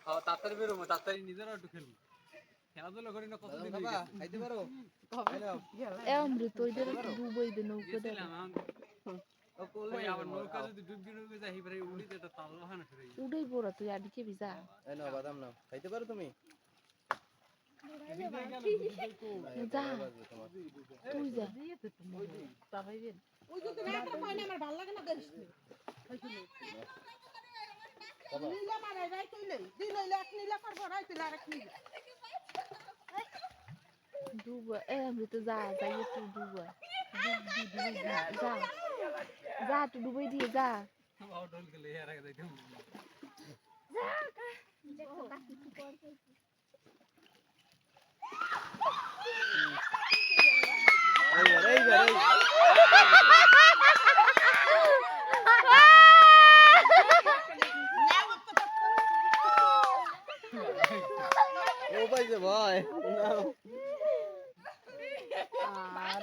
তাড়াতাড়ি বেরোবো, তাড়াতাড়ি নিজেরা একটু খেলবো। খেলাধুলা করি না কতদিন হয়ে গেছে। খাইতে পারো? অমৃত ওইদের ডুবই দে নৌকা দে গেছিলাম, ওই আবার নৌকা যদি ডুবি যায় এবারে উড়িতে একটা তাল বাহানা ফিরে গেছে। উড়েই পড়া তুই আর দিকে ভিজা এই নাও বাদাম নাও। খাইতে পারো তুমি? যা তুই যা ওই যে তুমি একটা কয় না আমার ভালো লাগে না দেখিস নীলা মারা যায় তুইলে দিন হইলে এক নীলা পারবো রাই তুই আর এক নীলা ডুব অমৃত যা যাই একটু ডুব যা যা তুই ডুবাই দিয়ে যা বাবা ঢোল খেলে এর আগে যাইতাম। এইবার ও পাইছে ভয় নাও আর